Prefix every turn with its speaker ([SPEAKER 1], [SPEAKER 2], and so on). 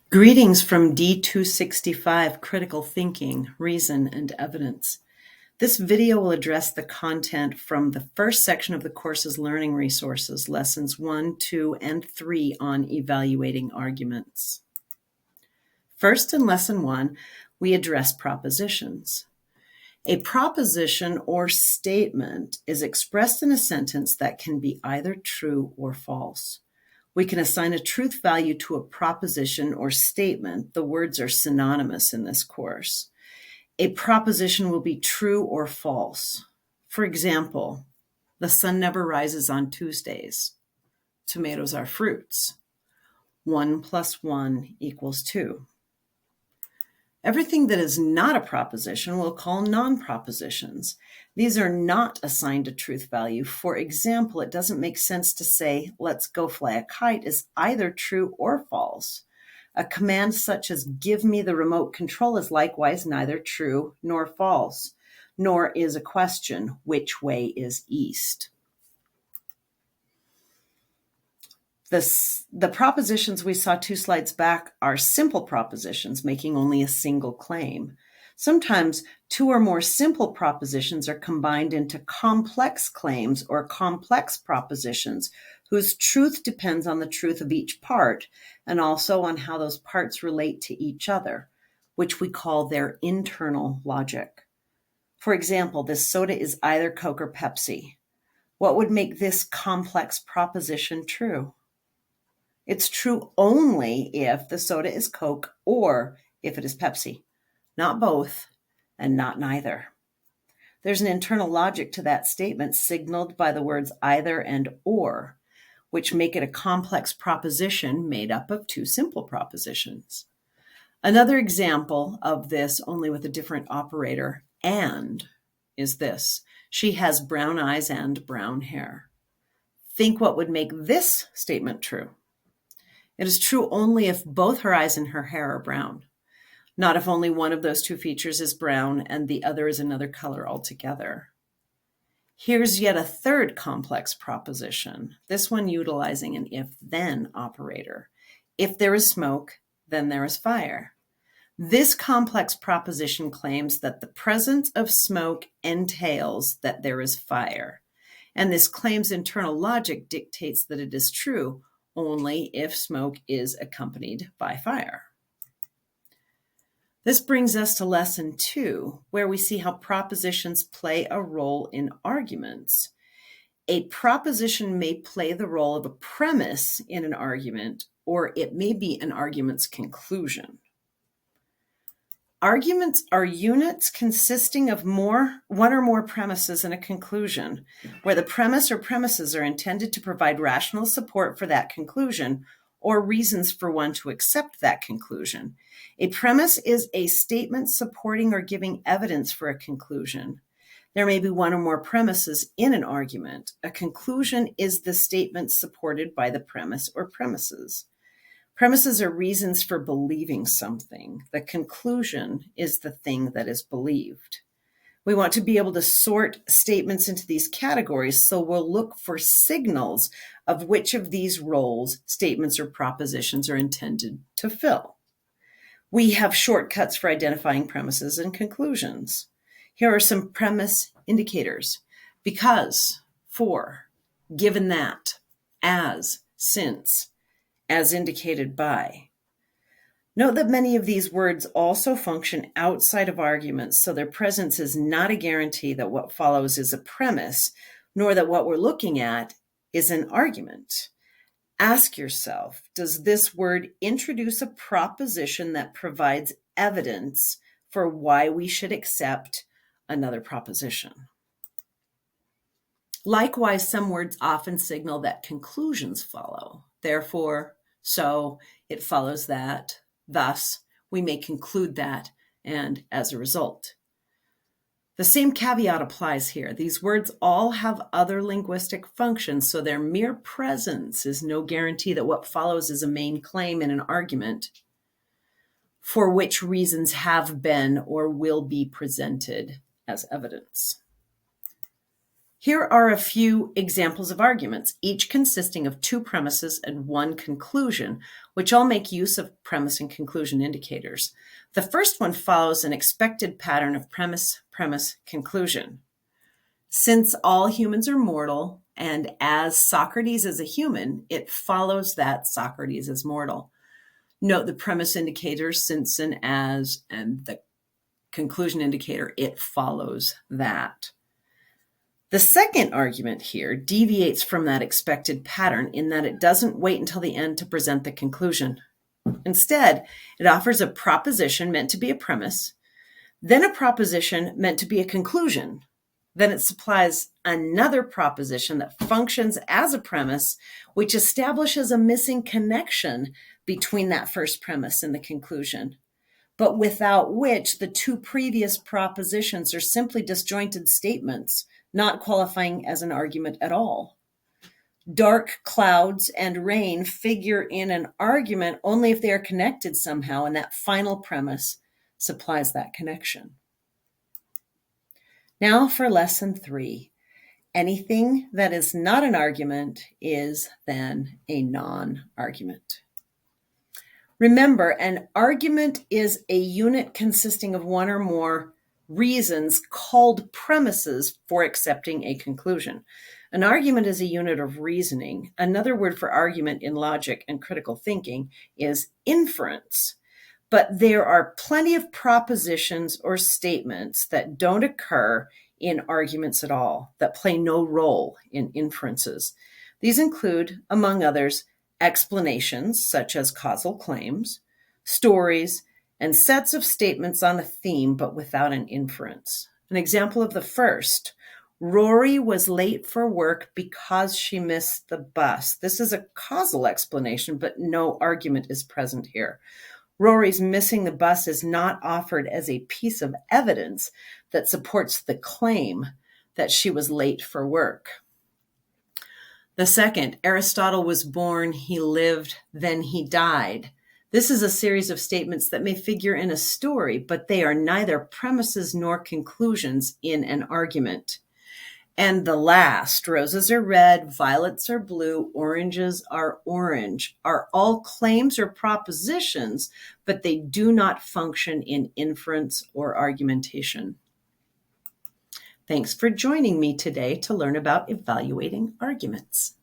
[SPEAKER 1] Greetings from D265 Critical Thinking, Reason, and Evidence. This video will address the content from the first section of the course's learning resources, lessons 1, 2, and 3 on evaluating arguments. First, in lesson 1, we address propositions. A proposition or statement is expressed in a sentence that can be either true or false. We can assign a truth value to a proposition or statement. The words are synonymous in this course. A proposition will be true or false. For example, the sun never rises on Tuesdays. Tomatoes are fruits. 1 + 1 = 2. Everything that is not a proposition we'll call non-propositions. These are not assigned a truth value. For example, it doesn't make sense to say, "Let's go fly a kite" is either true or false. A command such as "give me the remote control" is likewise neither true nor false, nor is a question, "which way is east?" The propositions we saw 2 slides back are simple propositions making only a single claim. Sometimes 2 or more simple propositions are combined into complex claims or complex propositions whose truth depends on the truth of each part and also on how those parts relate to each other, which we call their internal logic. For example, this soda is either Coke or Pepsi. What would make this complex proposition true? It's true only if the soda is Coke or if it is Pepsi, not both and not neither. There's an internal logic to that statement signaled by the words either and or, which make it a complex proposition made up of 2 simple propositions. Another example of this, only with a different operator, and, is this: she has brown eyes and brown hair. Think what would make this statement true. It is true only if both her eyes and her hair are brown, not if only one of those 2 features is brown and the other is another color altogether. Here's yet a third complex proposition, this one utilizing an if-then operator. If there is smoke, then there is fire. This complex proposition claims that the presence of smoke entails that there is fire, and this claim's internal logic dictates that it is true only if smoke is accompanied by fire. This brings us to lesson 2, where we see how propositions play a role in arguments. A proposition may play the role of a premise in an argument, or it may be an argument's conclusion. Arguments are units consisting of one or more premises and a conclusion, where the premise or premises are intended to provide rational support for that conclusion or reasons for one to accept that conclusion. A premise is a statement supporting or giving evidence for a conclusion. There may be one or more premises in an argument. A conclusion is the statement supported by the premise or premises. Premises are reasons for believing something. The conclusion is the thing that is believed. We want to be able to sort statements into these categories, so we'll look for signals of which of these roles statements or propositions are intended to fill. We have shortcuts for identifying premises and conclusions. Here are some premise indicators: because, for, given that, as, since, as indicated by. Note that many of these words also function outside of arguments, so their presence is not a guarantee that what follows is a premise, nor that what we're looking at is an argument. Ask yourself, does this word introduce a proposition that provides evidence for why we should accept another proposition? Likewise, some words often signal that conclusions follow. Therefore, so, it follows that, thus, we may conclude that, and as a result. The same caveat applies here. These words all have other linguistic functions, so their mere presence is no guarantee that what follows is a main claim in an argument for which reasons have been or will be presented as evidence. Here are a few examples of arguments, each consisting of two premises and one conclusion, which all make use of premise and conclusion indicators. The first one follows an expected pattern of premise, premise, conclusion. Since all humans are mortal, and as Socrates is a human, it follows that Socrates is mortal. Note the premise indicators, since and as, and the conclusion indicator, it follows that. The second argument here deviates from that expected pattern in that it doesn't wait until the end to present the conclusion. Instead, it offers a proposition meant to be a premise, then a proposition meant to be a conclusion. Then it supplies another proposition that functions as a premise, which establishes a missing connection between that first premise and the conclusion, but without which the two previous propositions are simply disjointed statements, not qualifying as an argument at all. Dark clouds and rain figure in an argument only if they are connected somehow, and that final premise supplies that connection. Now for lesson 3. Anything that is not an argument is then a non-argument. Remember, an argument is a unit consisting of one or more reasons called premises for accepting a conclusion. An argument is a unit of reasoning. Another word for argument in logic and critical thinking is inference. But there are plenty of propositions or statements that don't occur in arguments at all, that play no role in inferences. These include, among others, explanations such as causal claims, stories, and sets of statements on a theme but without an inference. An example of the first: Rory was late for work because she missed the bus. This is a causal explanation, but no argument is present here. Rory's missing the bus is not offered as a piece of evidence that supports the claim that she was late for work. The second, Aristotle was born, he lived, then he died. This is a series of statements that may figure in a story, but they are neither premises nor conclusions in an argument. And the last, roses are red, violets are blue, oranges are orange, are all claims or propositions, but they do not function in inference or argumentation. Thanks for joining me today to learn about evaluating arguments.